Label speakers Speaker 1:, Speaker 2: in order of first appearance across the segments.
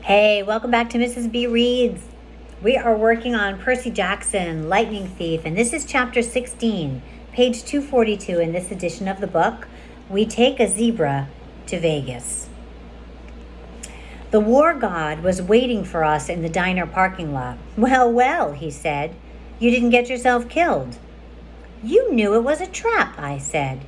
Speaker 1: Hey, welcome back to Mrs. B Reads. We are working on Percy Jackson, Lightning Thief, and this is chapter 16, page 242 in this edition of the book. We take a zebra to Vegas. The war god was waiting for us in the diner parking lot. Well, he said. You didn't get yourself killed. You knew it was a trap, I said.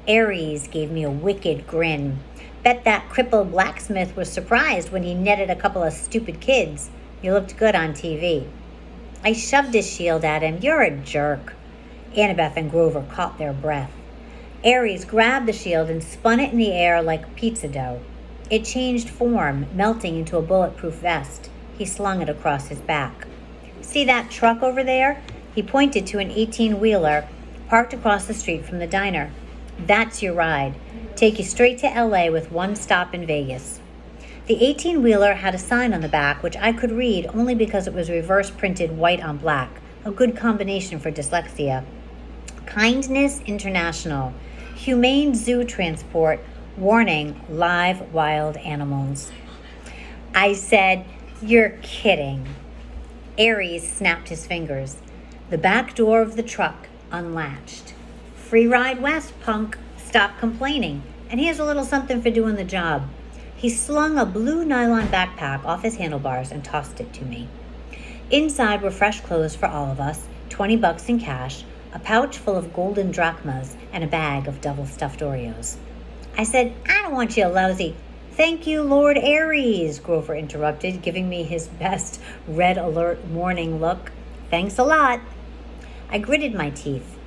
Speaker 1: Ares gave me a wicked grin. Bet that crippled blacksmith was surprised when he netted a couple of stupid kids. You looked good on TV. I shoved his shield at him. You're a jerk. Annabeth and Grover caught their breath. Ares grabbed the shield and spun it in the air like pizza dough. It changed form, melting into a bulletproof vest. He slung it across his back. See that truck over there? He pointed to an 18-wheeler parked across the street from the diner. That's your ride. Take you straight to LA with one stop in Vegas. The 18-wheeler had a sign on the back which I could read only because it was reverse printed white on black, a good combination for dyslexia. Kindness International, Humane Zoo Transport, warning, live wild animals. I said, you're kidding. Ares snapped his fingers. The back door of the truck unlatched. Free ride west, punk. Stop complaining, and here's a little something for doing the job. He slung a blue nylon backpack off his handlebars and tossed it to me. Inside were fresh clothes for all of us, $20 in cash, a pouch full of golden drachmas, and a bag of double-stuffed Oreos. I said, I don't want you lousy. Thank you, Lord Ares, Grover interrupted, giving me his best red alert warning look. Thanks a lot. I gritted my teeth.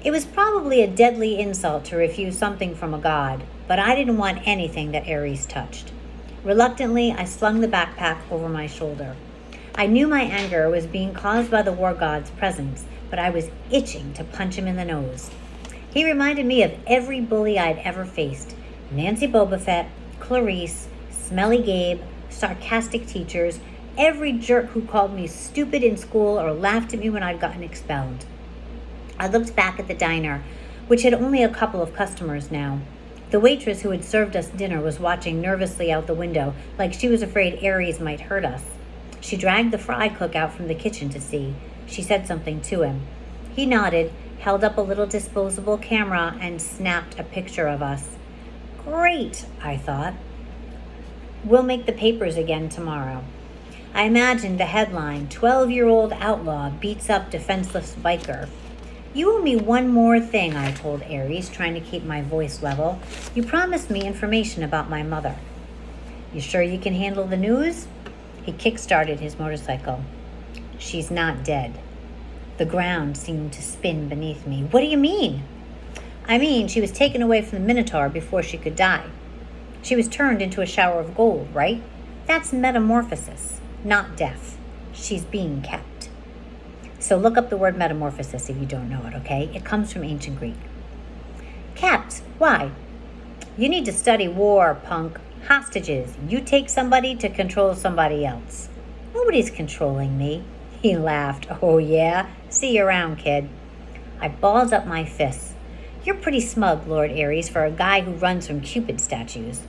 Speaker 1: It was probably a deadly insult to refuse something from a god, but I didn't want anything that Ares touched. Reluctantly, I slung the backpack over my shoulder. I knew my anger was being caused by the war god's presence, but I was itching to punch him in the nose. He reminded me of every bully I'd ever faced. Nancy Bobafett, Clarice, Smelly Gabe, sarcastic teachers, every jerk who called me stupid in school or laughed at me when I'd gotten expelled. I looked back at the diner, which had only a couple of customers now. The waitress who had served us dinner was watching nervously out the window, like she was afraid Ares might hurt us. She dragged the fry cook out from the kitchen to see. She said something to him. He nodded, held up a little disposable camera, and snapped a picture of us. Great, I thought. We'll make the papers again tomorrow. I imagined the headline, 12-year-old outlaw beats up defenseless biker. You owe me one more thing, I told Ares, trying to keep my voice level. You promised me information about my mother. You sure you can handle the news? He kick-started his motorcycle. She's not dead. The ground seemed to spin beneath me. What do you mean? I mean, she was taken away from the Minotaur before she could die. She was turned into a shower of gold, right? That's metamorphosis, not death. She's being kept. So look up the word metamorphosis if you don't know it, okay? It comes from ancient Greek. Kept? Why? You need to study war, punk. Hostages. You take somebody to control somebody else. Nobody's controlling me. He laughed. Oh, yeah? See you around, kid. I balled up my fists. You're pretty smug, Lord Ares, for a guy who runs from Cupid statues.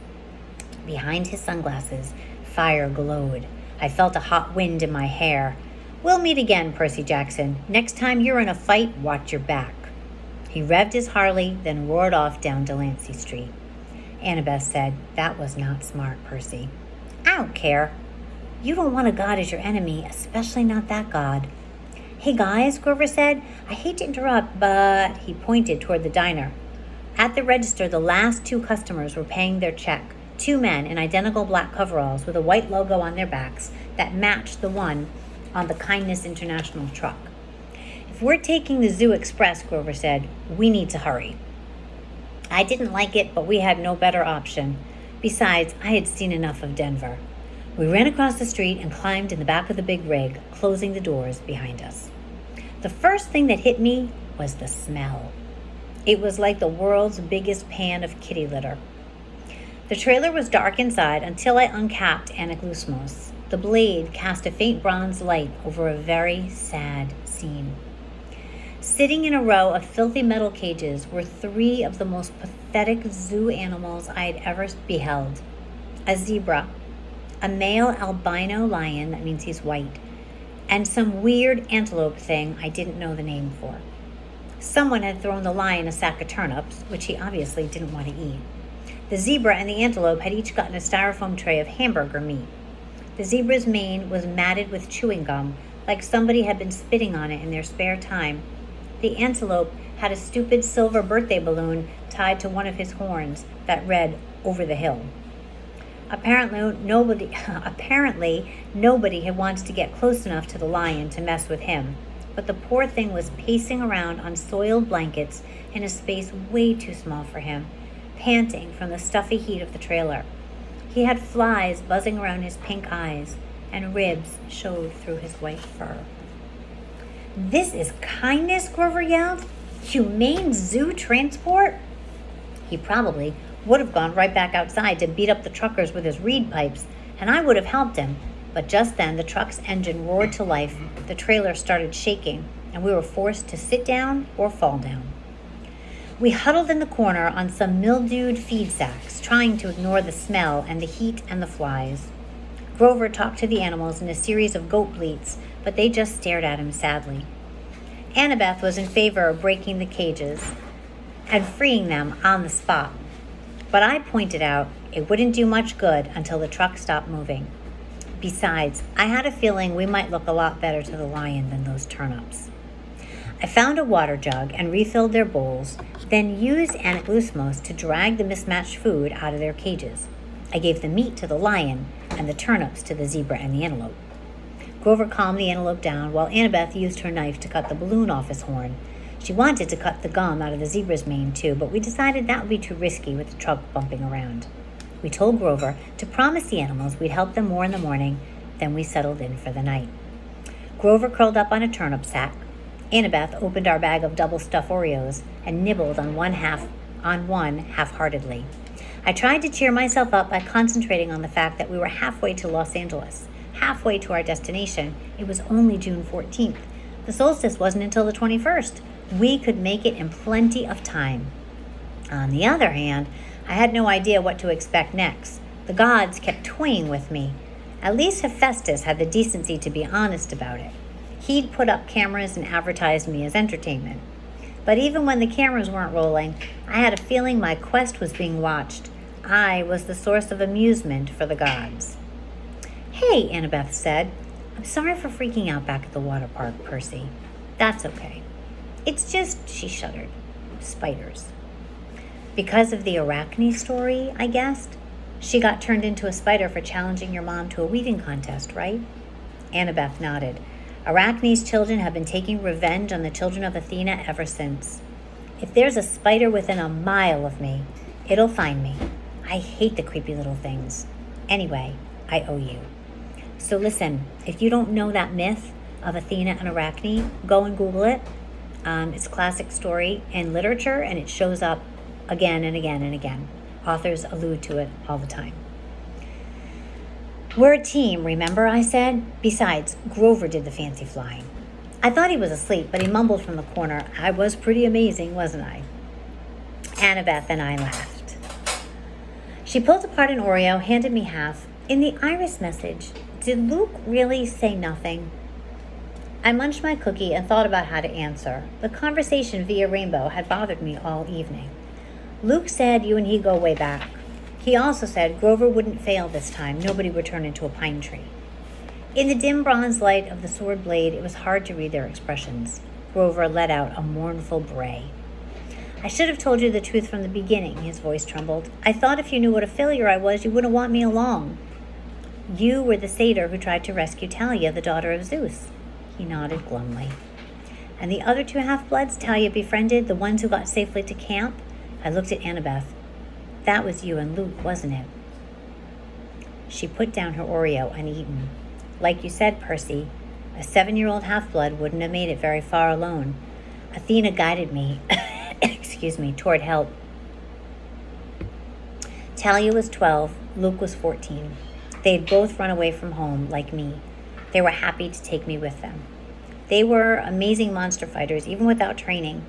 Speaker 1: Behind his sunglasses, fire glowed. I felt a hot wind in my hair. We'll meet again, Percy Jackson. Next time you're in a fight, watch your back. He revved his Harley, then roared off down Delancey Street. Annabeth said, that was not smart, Percy. I don't care. You don't want a god as your enemy, especially not that god. Hey guys, Grover said, I hate to interrupt, but he pointed toward the diner. At the register, the last two customers were paying their check. Two men in identical black coveralls with a white logo on their backs that matched the one on the Kindness International truck. If we're taking the Zoo Express, Grover said, we need to hurry. I didn't like it, but we had no better option. Besides, I had seen enough of Denver. We ran across the street and climbed in the back of the big rig, closing the doors behind us. The first thing that hit me was the smell. It was like the world's biggest pan of kitty litter. The trailer was dark inside until I uncapped Anaglusmos. The blade cast a faint bronze light over a very sad scene. Sitting in a row of filthy metal cages were three of the most pathetic zoo animals I had ever beheld. A zebra, a male albino lion, that means he's white, and some weird antelope thing I didn't know the name for. Someone had thrown the lion a sack of turnips, which he obviously didn't want to eat. The zebra and the antelope had each gotten a styrofoam tray of hamburger meat. The zebra's mane was matted with chewing gum, like somebody had been spitting on it in their spare time. The antelope had a stupid silver birthday balloon tied to one of his horns that read, "Over the hill." Apparently nobody had wanted to get close enough to the lion to mess with him, but the poor thing was pacing around on soiled blankets in a space way too small for him, panting from the stuffy heat of the trailer. He had flies buzzing around his pink eyes, and ribs showed through his white fur. "This is kindness," Grover yelled. "Humane zoo transport?" He probably would have gone right back outside to beat up the truckers with his reed pipes, and I would have helped him. But just then the truck's engine roared to life, the trailer started shaking, and we were forced to sit down or fall down. We huddled in the corner on some mildewed feed sacks, trying to ignore the smell and the heat and the flies. Grover talked to the animals in a series of goat bleats, but they just stared at him sadly. Annabeth was in favor of breaking the cages and freeing them on the spot, but I pointed out it wouldn't do much good until the truck stopped moving. Besides, I had a feeling we might look a lot better to the lion than those turnips. I found a water jug and refilled their bowls, then used anaglusmos to drag the mismatched food out of their cages. I gave the meat to the lion and the turnips to the zebra and the antelope. Grover calmed the antelope down while Annabeth used her knife to cut the balloon off his horn. She wanted to cut the gum out of the zebra's mane too, but we decided that would be too risky with the truck bumping around. We told Grover to promise the animals we'd help them more in the morning, then we settled in for the night. Grover curled up on a turnip sack. Annabeth opened our bag of double-stuffed Oreos and nibbled on one half-heartedly. I tried to cheer myself up by concentrating on the fact that we were halfway to Los Angeles, halfway to our destination. It was only June 14th. The solstice wasn't until the 21st. We could make it in plenty of time. On the other hand, I had no idea what to expect next. The gods kept toying with me. At least Hephaestus had the decency to be honest about it. He'd put up cameras and advertised me as entertainment. But even when the cameras weren't rolling, I had a feeling my quest was being watched. I was the source of amusement for the gods. "Hey," Annabeth said. "I'm sorry for freaking out back at the water park, Percy." "That's okay. It's just," she shuddered, "spiders." "Because of the Arachne story, I guessed? She got turned into a spider for challenging your mom to a weaving contest, right?" Annabeth nodded. "Arachne's children have been taking revenge on the children of Athena ever since. If there's a spider within a mile of me, it'll find me. I hate the creepy little things. Anyway, I owe you. So listen, if you don't know that myth of Athena and Arachne, go and Google it. It's a classic story in literature, and it shows up again and again and again. Authors allude to it all the time. We're a team, remember, I said? Besides, Grover did the fancy flying. I thought he was asleep, but he mumbled from the corner, "I was pretty amazing, wasn't I?" Annabeth and I laughed. She pulled apart an Oreo, handed me half. "In the Iris message, did Luke really say nothing?" I munched my cookie and thought about how to answer. The conversation via Rainbow had bothered me all evening. Luke said you and he go way back. He also said Grover wouldn't fail this time. Nobody would turn into a pine tree. In the dim bronze light of the sword blade, it was hard to read their expressions. Grover let out a mournful bray. "I should have told you the truth from the beginning," his voice trembled. "I thought if you knew what a failure I was, you wouldn't want me along." "You were the satyr who tried to rescue Talia, the daughter of Zeus." He nodded glumly. "And the other two half-bloods Talia befriended, the ones who got safely to camp?" I looked at Annabeth. "That was you and Luke, wasn't it?" She put down her Oreo uneaten. "Like you said, Percy, a 7-year-old half-blood wouldn't have made it very far alone. Athena guided me, toward help. Talia was 12, Luke was 14. They'd both run away from home, like me. They were happy to take me with them. They were amazing monster fighters, even without training.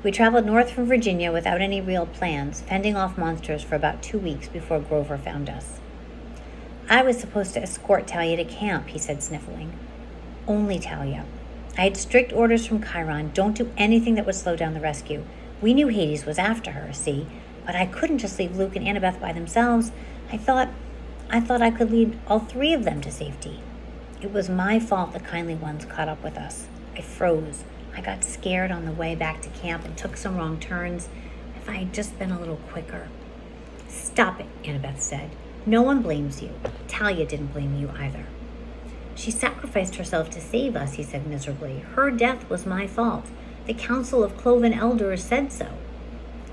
Speaker 1: We traveled north from Virginia without any real plans, fending off monsters for about 2 weeks before Grover found us." I was supposed to escort Talia to camp, he said, sniffling. Only Talia. I had strict orders from Chiron. Don't do anything that would slow down the rescue. We knew Hades was after her, see? But I couldn't just leave Luke and Annabeth by themselves. I thought I could lead all three of them to safety. It was my fault the kindly ones caught up with us. I froze. I got scared on the way back to camp and took some wrong turns. If I had just been a little quicker. Stop it, Annabeth said. No one blames you. Talia didn't blame you either. She sacrificed herself to save us, he said miserably. Her death was my fault. The Council of Cloven Elders said so.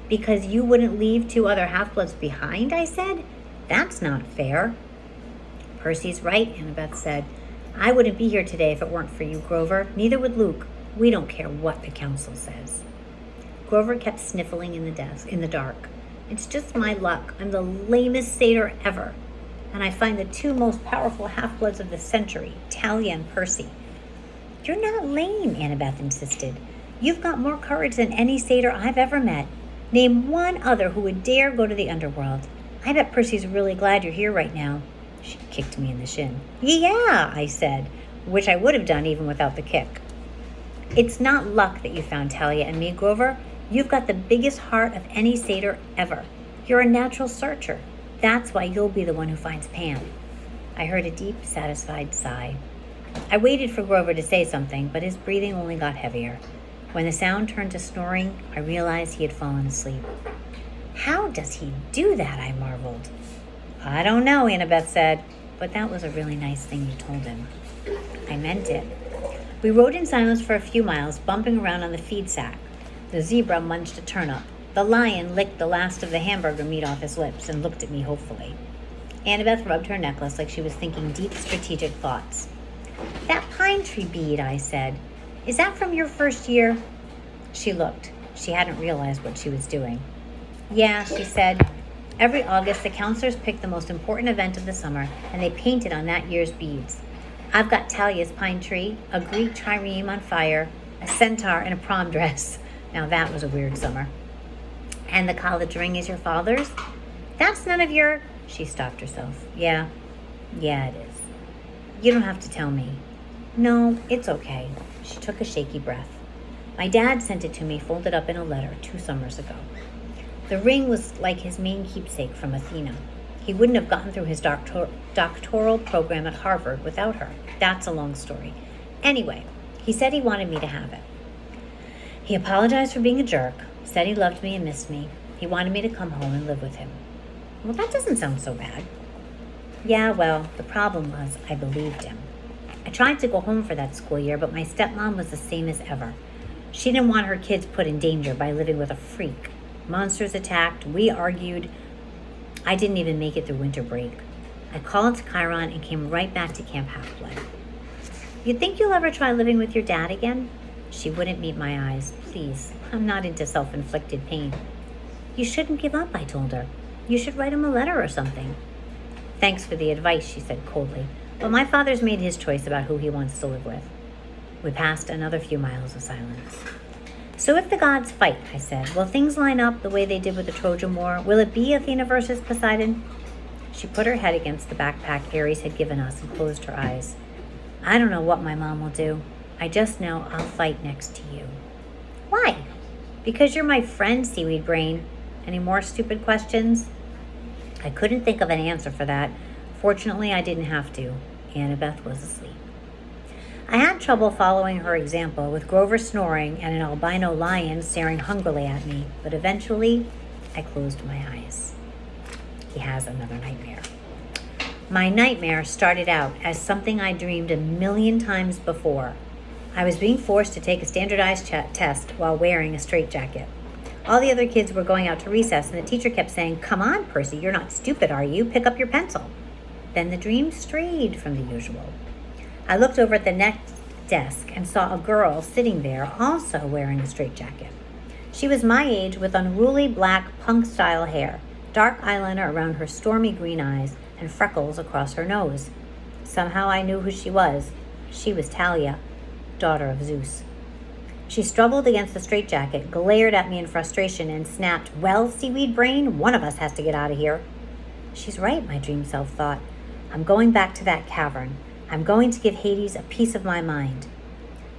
Speaker 1: Because you wouldn't leave two other half-bloods behind, I said? That's not fair. Percy's right, Annabeth said. I wouldn't be here today if it weren't for you, Grover. Neither would Luke. We don't care what the council says. Grover kept sniffling in the dark. It's just my luck. I'm the lamest satyr ever. And I find the two most powerful half-bloods of the century, Talia and Percy. You're not lame, Annabeth insisted. You've got more courage than any satyr I've ever met. Name one other who would dare go to the underworld. I bet Percy's really glad you're here right now. She kicked me in the shin. Yeah, I said, which I would have done even without the kick. It's not luck that you found Talia and me, Grover. You've got the biggest heart of any satyr ever. You're a natural searcher. That's why you'll be the one who finds Pam. I heard a deep, satisfied sigh. I waited for Grover to say something, but his breathing only got heavier. When the sound turned to snoring, I realized he had fallen asleep. How does he do that? I marveled. I don't know, Annabeth said, but that was a really nice thing you told him. I meant it. We rode in silence for a few miles, bumping around on the feed sack. The zebra munched a turnip. The lion licked the last of the hamburger meat off his lips and looked at me hopefully. Annabeth rubbed her necklace like she was thinking deep strategic thoughts. That pine tree bead, I said. Is that from your first year? She looked. She hadn't realized what she was doing. Yeah, she said. Every August, the counselors pick the most important event of the summer, and they paint it on that year's beads. I've got Talia's pine tree, a Greek trireme on fire, a centaur in a prom dress. Now that was a weird summer. And the college ring is your father's? That's none of your... She stopped herself. Yeah, it is. You don't have to tell me. No, it's okay. She took a shaky breath. My dad sent it to me folded up in a letter 2 summers ago. The ring was like his main keepsake from Athena. He wouldn't have gotten through his doctoral program at Harvard without her. That's a long story. Anyway, he said he wanted me to have it. He apologized for being a jerk, said he loved me and missed me. He wanted me to come home and live with him. Well, that doesn't sound so bad. Yeah, well, the problem was I believed him. I tried to go home for that school year, but my stepmom was the same as ever. She didn't want her kids put in danger by living with a freak. Monsters attacked, we argued. I didn't even make it through winter break. I called to Chiron and came right back to Camp Half-Blood. You think you'll ever try living with your dad again? She wouldn't meet my eyes. Please, I'm not into self-inflicted pain. You shouldn't give up, I told her. You should write him a letter or something. Thanks for the advice, she said coldly. But my father's made his choice about who he wants to live with. We passed another few miles of silence. So if the gods fight, I said, will things line up the way they did with the Trojan War? Will it be Athena versus Poseidon? She put her head against the backpack Ares had given us and closed her eyes. I don't know what my mom will do. I just know I'll fight next to you. Why? Because you're my friend, Seaweed Brain. Any more stupid questions? I couldn't think of an answer for that. Fortunately, I didn't have to. Annabeth was asleep. I had trouble following her example, with Grover snoring and an albino lion staring hungrily at me, but eventually I closed my eyes. He has another nightmare. My nightmare started out as something I dreamed a million times before. I was being forced to take a standardized test while wearing a straitjacket. All the other kids were going out to recess, and the teacher kept saying, "Come on, Percy, you're not stupid, are you? Pick up your pencil." Then the dream strayed from the usual. I looked over at the next desk and saw a girl sitting there, also wearing a straitjacket. She was my age, with unruly black punk-style hair, dark eyeliner around her stormy green eyes, and freckles across her nose. Somehow I knew who she was. She was Talia, daughter of Zeus. She struggled against the straitjacket, glared at me in frustration, and snapped, "Well, Seaweed Brain, one of us has to get out of here." She's right, my dream self thought. I'm going back to that cavern. I'm going to give Hades a piece of my mind.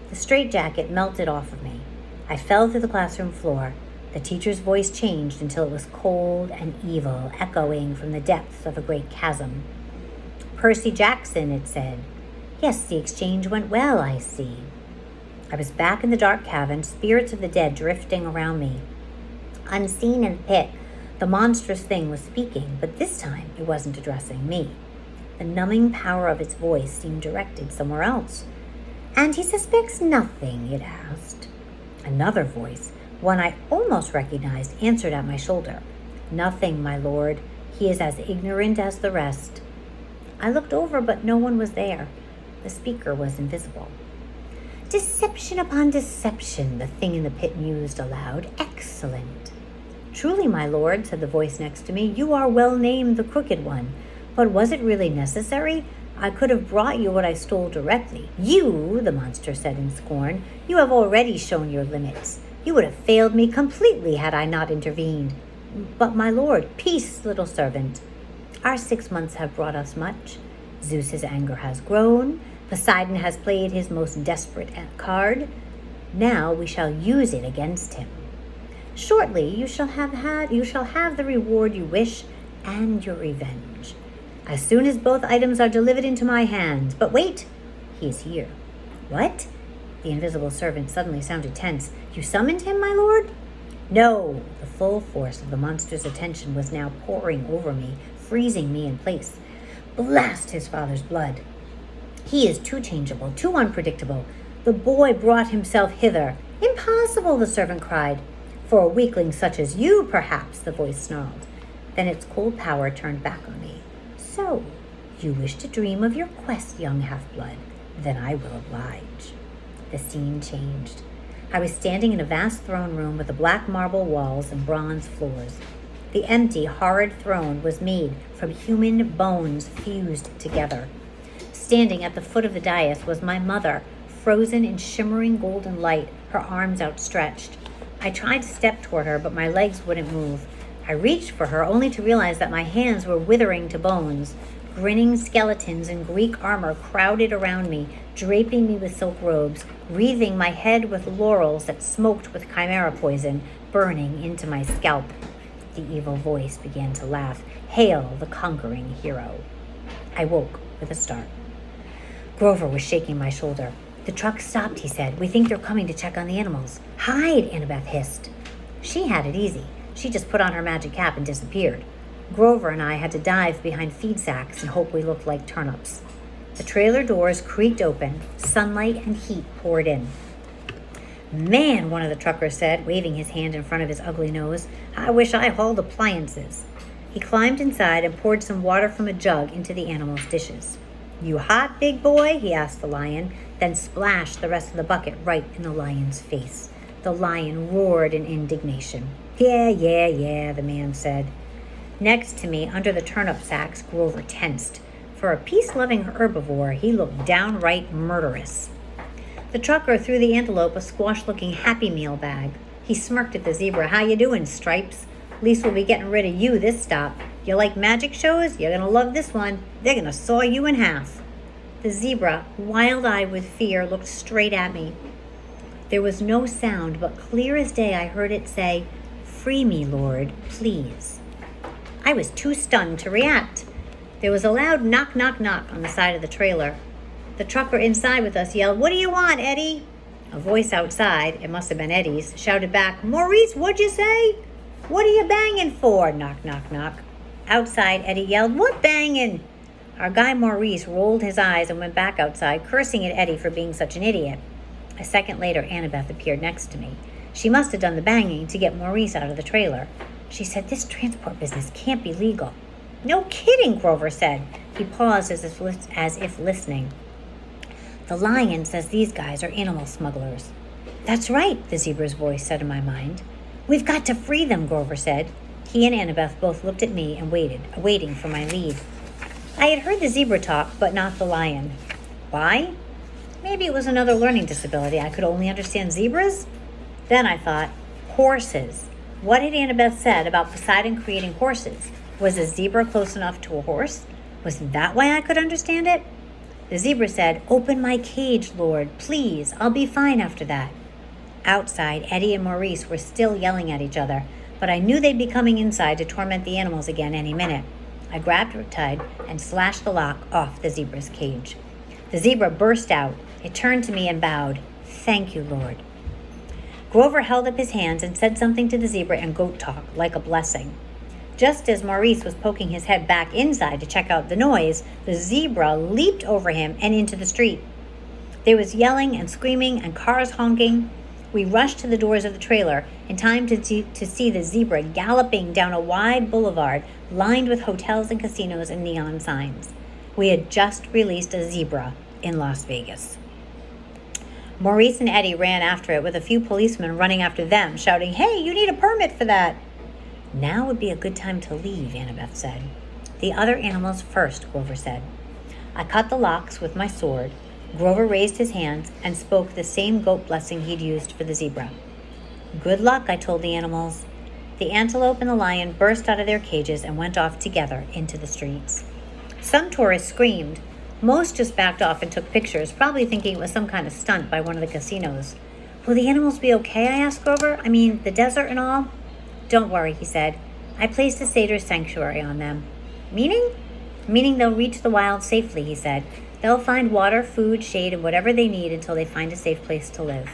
Speaker 1: The straitjacket melted off of me. I fell through the classroom floor. The teacher's voice changed until it was cold and evil, echoing from the depths of a great chasm. Percy Jackson, it said. Yes, the exchange went well, I see. I was back in the dark cavern, spirits of the dead drifting around me. Unseen in the pit, the monstrous thing was speaking, but this time it wasn't addressing me. The numbing power of its voice seemed directed somewhere else. And he suspects nothing, it asked. Another voice, one I almost recognized, answered at my shoulder. Nothing, my lord. He is as ignorant as the rest. I looked over, but no one was there. The speaker was invisible. Deception upon deception, the thing in the pit mused aloud. Excellent. Truly, my lord, said the voice next to me, you are well named the Crooked One. But was it really necessary? I could have brought you what I stole directly. You, the monster said in scorn, you have already shown your limits. You would have failed me completely had I not intervened. But, my lord, peace, little servant. Our 6 months have brought us much. Zeus's anger has grown. Poseidon has played his most desperate card. Now we shall use it against him. Shortly you shall have the reward you wish and your revenge. As soon as both items are delivered into my hands. But wait, he is here. What? The invisible servant suddenly sounded tense. You summoned him, my lord? No. The full force of the monster's attention was now pouring over me, freezing me in place. Blast his father's blood. He is too changeable, too unpredictable. The boy brought himself hither. Impossible, the servant cried. For a weakling such as you, perhaps, the voice snarled. Then its cold power turned back on me. So, you wish to dream of your quest, young half-blood? Then I will oblige. The scene changed. I was standing in a vast throne room with the black marble walls and bronze floors. The empty, horrid throne was made from human bones fused together. Standing at the foot of the dais was my mother, frozen in shimmering golden light, her arms outstretched. I tried to step toward her, but my legs wouldn't move. I reached for her, only to realize that my hands were withering to bones. Grinning skeletons in Greek armor crowded around me, draping me with silk robes, wreathing my head with laurels that smoked with chimera poison, burning into my scalp. The evil voice began to laugh. Hail the conquering hero. I woke with a start. Grover was shaking my shoulder. The truck stopped, he said. We think they're coming to check on the animals. Hide, Annabeth hissed. She had it easy. She just put on her magic cap and disappeared. Grover and I had to dive behind feed sacks and hope we looked like turnips. The trailer doors creaked open. Sunlight and heat poured in. Man, one of the truckers said, waving his hand in front of his ugly nose. I wish I hauled appliances. He climbed inside and poured some water from a jug into the animals' dishes. You hot, big boy? He asked the lion, then splashed the rest of the bucket right in the lion's face. The lion roared in indignation. Yeah, the man said. Next to me, under the turnip sacks, Grover tensed. For a peace-loving herbivore, he looked downright murderous. The trucker threw the antelope a squash-looking Happy Meal bag. He smirked at the zebra. How you doing, Stripes? Least we'll be getting rid of you this stop. You like magic shows? You're gonna love this one. They're gonna saw you in half. The zebra, wild-eyed with fear, looked straight at me. There was no sound, but clear as day I heard it say, Free me, Lord, please. I was too stunned to react. There was a loud knock, knock, knock on the side of the trailer. The trucker inside with us yelled, What do you want, Eddie? A voice outside, it must have been Eddie's, shouted back, Maurice, what'd you say? What are you banging for? Knock, knock, knock. Outside, Eddie yelled, What banging? Our guy Maurice rolled his eyes and went back outside, cursing at Eddie for being such an idiot. A second later, Annabeth appeared next to me. She must have done the banging to get Maurice out of the trailer. She said, This transport business can't be legal. No kidding, Grover said. He paused as if listening. The lion says these guys are animal smugglers. That's right, the zebra's voice said in my mind. We've got to free them, Grover said. He and Annabeth both looked at me and waited, awaiting for my lead. I had heard the zebra talk, but not the lion. Why? Maybe it was another learning disability. I could only understand zebras? Then I thought, horses. What had Annabeth said about Poseidon creating horses? Was a zebra close enough to a horse? Was that why I could understand it? The zebra said, "Open my cage, Lord, please. I'll be fine after that." Outside, Eddie and Maurice were still yelling at each other, but I knew they'd be coming inside to torment the animals again any minute. I grabbed Riptide and slashed the lock off the zebra's cage. The zebra burst out. It turned to me and bowed. "Thank you, Lord." Grover held up his hands and said something to the zebra in goat talk, like a blessing. Just as Maurice was poking his head back inside to check out the noise, the zebra leaped over him and into the street. There was yelling and screaming and cars honking. We rushed to the doors of the trailer in time to see the zebra galloping down a wide boulevard lined with hotels and casinos and neon signs. We had just released a zebra in Las Vegas. Maurice and Eddie ran after it with a few policemen running after them, shouting, "Hey, you need a permit for that." "Now would be a good time to leave," Annabeth said. "The other animals first," Grover said. I cut the locks with my sword. Grover raised his hands and spoke the same goat blessing he'd used for the zebra. "Good luck," I told the animals. The antelope and the lion burst out of their cages and went off together into the streets. Some tourists screamed. Most just backed off and took pictures, probably thinking it was some kind of stunt by one of the casinos. "Will the animals be okay?" I asked Grover. "I mean, the desert and all?" "Don't worry," he said. "I placed a satyr sanctuary on them." "Meaning?" "Meaning they'll reach the wild safely," he said. "They'll find water, food, shade, and whatever they need until they find a safe place to live."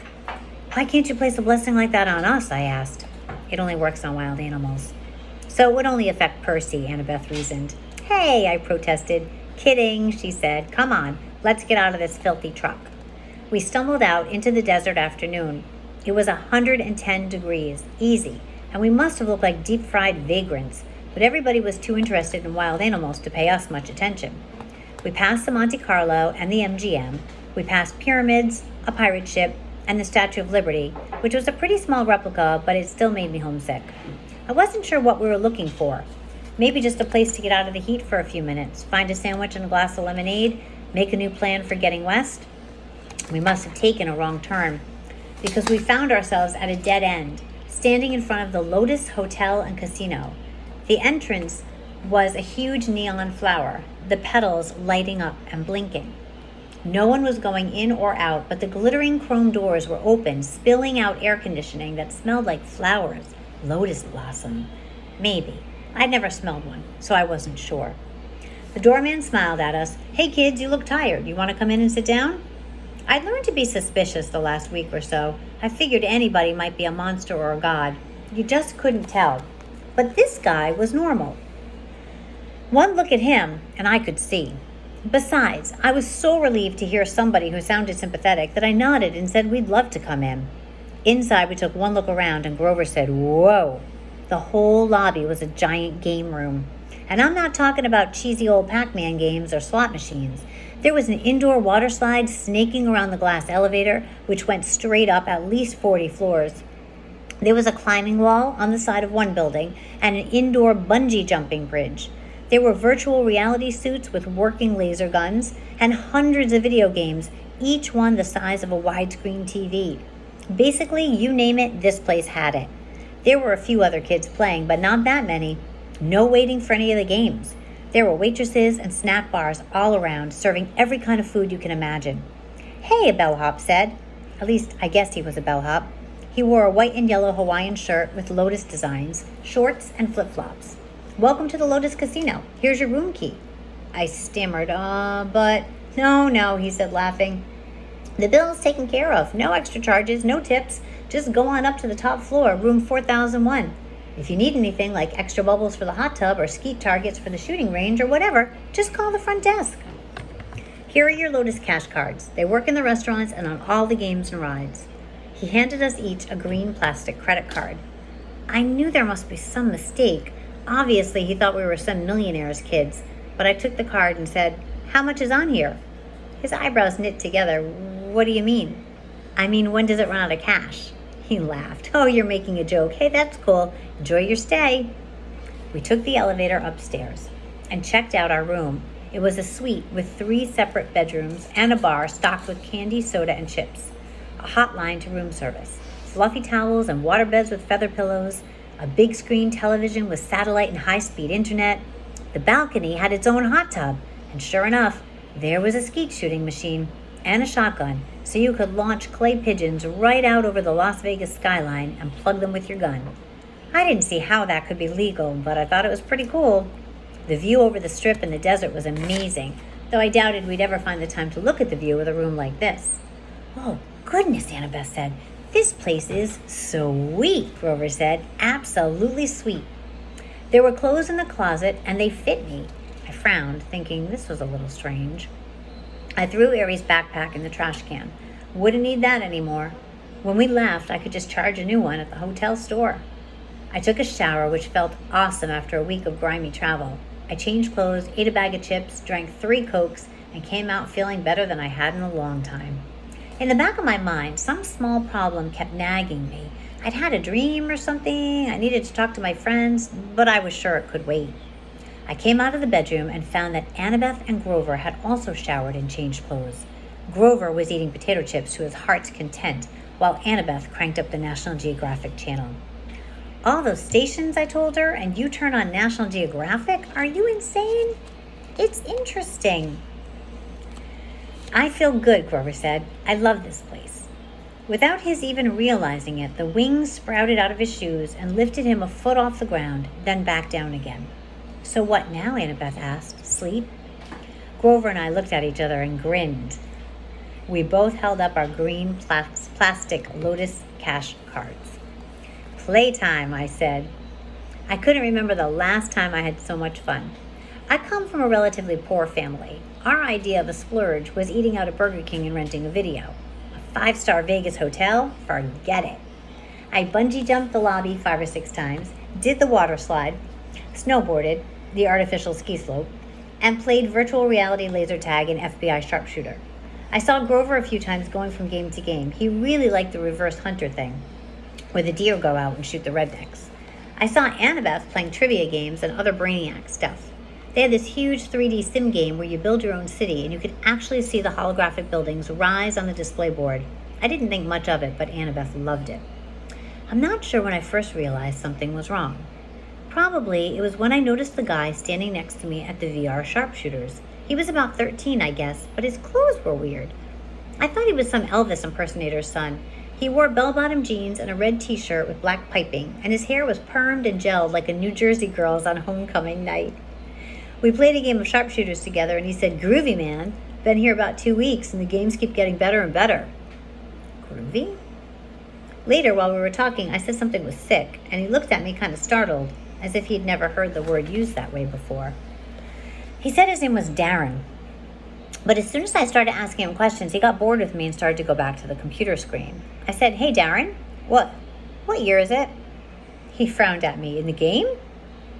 Speaker 1: "Why can't you place a blessing like that on us?" I asked. "It only works on wild animals." "So it would only affect Percy," Annabeth reasoned. "Hey," I protested. "Kidding," she said. "Come on, let's get out of this filthy truck." We stumbled out into the desert afternoon. It was 110 degrees, easy, and we must have looked like deep-fried vagrants, but everybody was too interested in wild animals to pay us much attention. We passed the Monte Carlo and the MGM. We passed pyramids, a pirate ship, and the Statue of Liberty, which was a pretty small replica, but it still made me homesick. I wasn't sure what we were looking for. Maybe just a place to get out of the heat for a few minutes, find a sandwich and a glass of lemonade, make a new plan for getting west. We must have taken a wrong turn, because we found ourselves at a dead end, standing in front of the Lotus Hotel and Casino. The entrance was a huge neon flower, the petals lighting up and blinking. No one was going in or out, but the glittering chrome doors were open, spilling out air conditioning that smelled like flowers, lotus blossom. Maybe. I'd never smelled one, so I wasn't sure. The doorman smiled at us. "Hey kids, you look tired. You want to come in and sit down?" I'd learned to be suspicious the last week or so. I figured anybody might be a monster or a god. You just couldn't tell. But this guy was normal. One look at him, and I could see. Besides, I was so relieved to hear somebody who sounded sympathetic that I nodded and said we'd love to come in. Inside, we took one look around, and Grover said, "Whoa." The whole lobby was a giant game room. And I'm not talking about cheesy old Pac-Man games or slot machines. There was an indoor water slide snaking around the glass elevator, which went straight up at least 40 floors. There was a climbing wall on the side of one building and an indoor bungee jumping bridge. There were virtual reality suits with working laser guns and hundreds of video games, each one the size of a widescreen TV. Basically, you name it, this place had it. There were a few other kids playing, but not that many. No waiting for any of the games. There were waitresses and snack bars all around, serving every kind of food you can imagine. "Hey," a bellhop said. At least, I guess he was a bellhop. He wore a white and yellow Hawaiian shirt with lotus designs, shorts, and flip-flops. "Welcome to the Lotus Casino. Here's your room key." I stammered, but... No, he said, laughing. "The bill's taken care of. No extra charges, no tips. Just go on up to the top floor, room 4001. If you need anything like extra bubbles for the hot tub or skeet targets for the shooting range or whatever, just call the front desk. Here are your Lotus cash cards. They work in the restaurants and on all the games and rides." He handed us each a green plastic credit card. I knew there must be some mistake. Obviously, he thought we were some millionaire's kids, but I took the card and said, "How much is on here?" His eyebrows knit together. "What do you mean?" "I mean, when does it run out of cash?" He laughed. "Oh, you're making a joke. Hey, that's cool. Enjoy your stay." We took the elevator upstairs and checked out our room. It was a suite with 3 separate bedrooms and a bar stocked with candy, soda, and chips. A hotline to room service. Fluffy towels and waterbeds with feather pillows. A big screen television with satellite and high-speed internet. The balcony had its own hot tub, and sure enough, there was a skeet shooting machine and a shotgun, so you could launch clay pigeons right out over the Las Vegas skyline and plug them with your gun. I didn't see how that could be legal, but I thought it was pretty cool. The view over the strip and the desert was amazing, though I doubted we'd ever find the time to look at the view with a room like this. Oh, goodness, Annabeth said. This place is sweet, Grover said. Absolutely sweet. There were clothes in the closet, and they fit me. I frowned, thinking this was a little strange. I threw Aries' backpack in the trash can. Wouldn't need that anymore. When we left, I could just charge a new one at the hotel store. I took a shower, which felt awesome after a week of grimy travel. I changed clothes, ate a bag of chips, drank 3 Cokes, and came out feeling better than I had in a long time. In the back of my mind, some small problem kept nagging me. I'd had a dream or something. I needed to talk to my friends, but I was sure it could wait. I came out of the bedroom and found that Annabeth and Grover had also showered and changed clothes. Grover was eating potato chips to his heart's content, while Annabeth cranked up the National Geographic channel. All those stations, I told her, and you turn on National Geographic? Are you insane? It's interesting. I feel good, Grover said. I love this place. Without his even realizing it, the wings sprouted out of his shoes and lifted him a foot off the ground, then back down again. So what now? Annabeth asked. Sleep? Grover and I looked at each other and grinned. We both held up our green plastic Lotus cash cards. Playtime, I said. I couldn't remember the last time I had so much fun. I come from a relatively poor family. Our idea of a splurge was eating out at Burger King and renting a video. A 5-star Vegas hotel? Forget it. I bungee jumped the lobby 5 or 6 times, did the water slide, snowboarded, the artificial ski slope, and played virtual reality laser tag and FBI sharpshooter. I saw Grover a few times going from game to game. He really liked the reverse hunter thing, where the deer go out and shoot the rednecks. I saw Annabeth playing trivia games and other brainiac stuff. They had this huge 3D sim game where you build your own city and you could actually see the holographic buildings rise on the display board. I didn't think much of it, but Annabeth loved it. I'm not sure when I first realized something was wrong. Probably it was when I noticed the guy standing next to me at the VR sharpshooters. He was about 13, I guess, but his clothes were weird. I thought he was some Elvis impersonator's son. He wore bell-bottom jeans and a red t-shirt with black piping, and his hair was permed and gelled like a New Jersey girl's on homecoming night. We played a game of sharpshooters together, and he said, "Groovy, man. Been here about 2 weeks, and the games keep getting better and better." Groovy? Later, while we were talking, I said something was sick, and he looked at me kind of startled, as if he'd never heard the word used that way before. He said his name was Darren. But as soon as I started asking him questions, he got bored with me and started to go back to the computer screen. I said, "Hey, Darren, what year is it?" He frowned at me. "In the game?"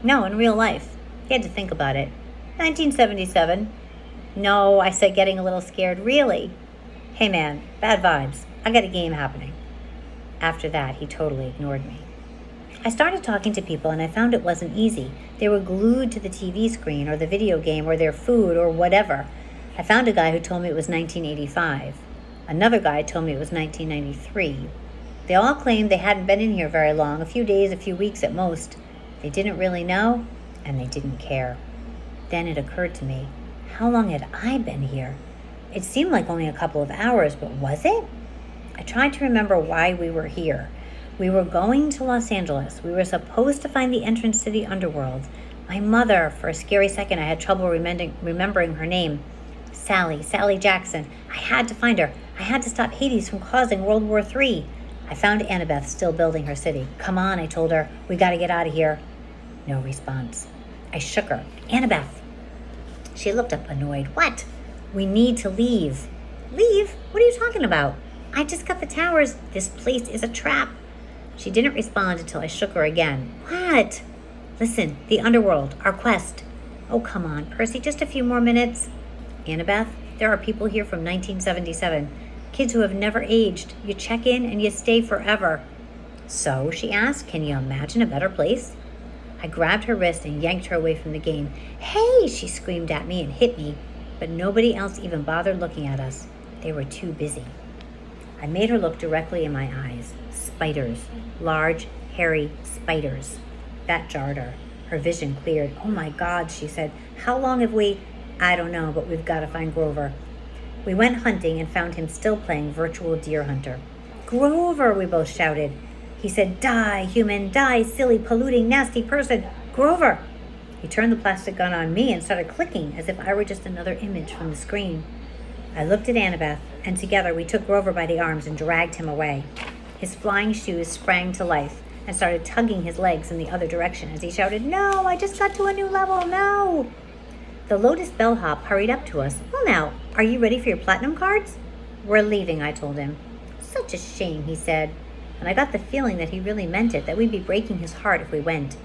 Speaker 1: "No, in real life." He had to think about it. 1977. "No," I said, getting a little scared. "Really?" "Hey, man, bad vibes. I got a game happening." After that, he totally ignored me. I started talking to people, and I found it wasn't easy. They were glued to the TV screen or the video game or their food or whatever. I found a guy who told me it was 1985. Another guy told me it was 1993. They all claimed they hadn't been in here very long, a few days, a few weeks at most. They didn't really know, and they didn't care. Then it occurred to me, how long had I been here? It seemed like only a couple of hours, but was it? I tried to remember why we were here. We were going to Los Angeles. We were supposed to find the entrance to the underworld. My mother, for a scary second, I had trouble remembering her name. Sally Jackson. I had to find her. I had to stop Hades from causing World War III. I found Annabeth still building her city. "Come on," I told her. "We got to get out of here." No response. I shook her. "Annabeth." She looked up annoyed. "What?" "We need to leave." "Leave? What are you talking about?" "I just got the towers. This place is a trap." She didn't respond until I shook her again. "What?" "Listen, the underworld, our quest." "Oh, come on, Percy, just a few more minutes." "Annabeth, there are people here from 1977. Kids who have never aged. You check in and you stay forever." "So," she asked, "can you imagine a better place?" I grabbed her wrist and yanked her away from the game. "Hey!" she screamed at me and hit me, but nobody else even bothered looking at us. They were too busy. I made her look directly in my eyes. Spiders. Large, hairy spiders. That jarred her. Her vision cleared. "Oh my God," she said. "How long have we—" "I don't know, but we've got to find Grover." We went hunting and found him still playing virtual deer hunter. "Grover!" we both shouted. He said, "Die, human, die, silly, polluting, nasty person. Grover!" He turned the plastic gun on me and started clicking as if I were just another image from the screen. I looked at Annabeth, and together we took Grover by the arms and dragged him away. His flying shoes sprang to life and started tugging his legs in the other direction as he shouted, "No, I just got to a new level, no!" The Lotus bellhop hurried up to us. "Well now, are you ready for your platinum cards?" "We're leaving," I told him. "Such a shame," he said, and I got the feeling that he really meant it, that we'd be breaking his heart if we went.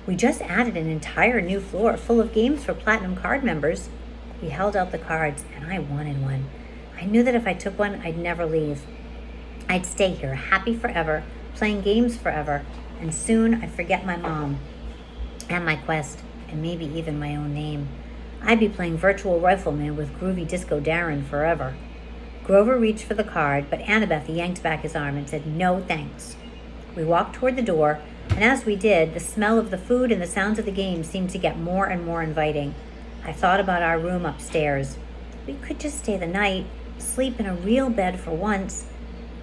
Speaker 1: We just added an entire new floor full of games for platinum card members. We held out the cards, and I wanted one. I knew that if I took one, I'd never leave. I'd stay here, happy forever, playing games forever, and soon I'd forget my mom and my quest, and maybe even my own name. I'd be playing Virtual Rifleman with Groovy Disco Darren forever. Grover reached for the card, but Annabeth yanked back his arm and said, "No thanks." We walked toward the door, and as we did, the smell of the food and the sounds of the game seemed to get more and more inviting. I thought about our room upstairs. We could just stay the night, sleep in a real bed for once.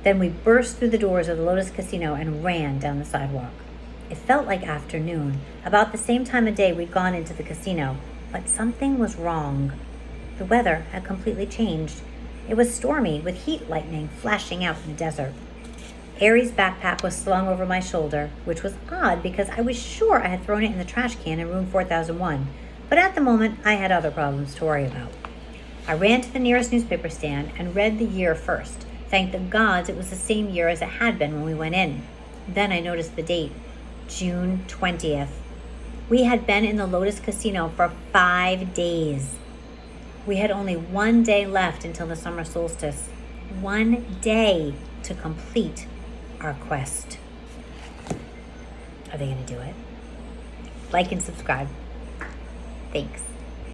Speaker 1: Then we burst through the doors of the Lotus Casino and ran down the sidewalk. It felt like afternoon, about the same time of day we'd gone into the casino, but something was wrong. The weather had completely changed. It was stormy, with heat lightning flashing out in the desert. Aries' backpack was slung over my shoulder, which was odd because I was sure I had thrown it in the trash can in room 4001, but at the moment I had other problems to worry about. I ran to the nearest newspaper stand and read the year first. Thank the gods it was the same year as it had been when we went in. Then I noticed the date, June 20th. We had been in the Lotus Casino for 5 days. We had only 1 day left until the summer solstice. 1 day to complete our quest. Are they going to do it? Like and subscribe. Thanks.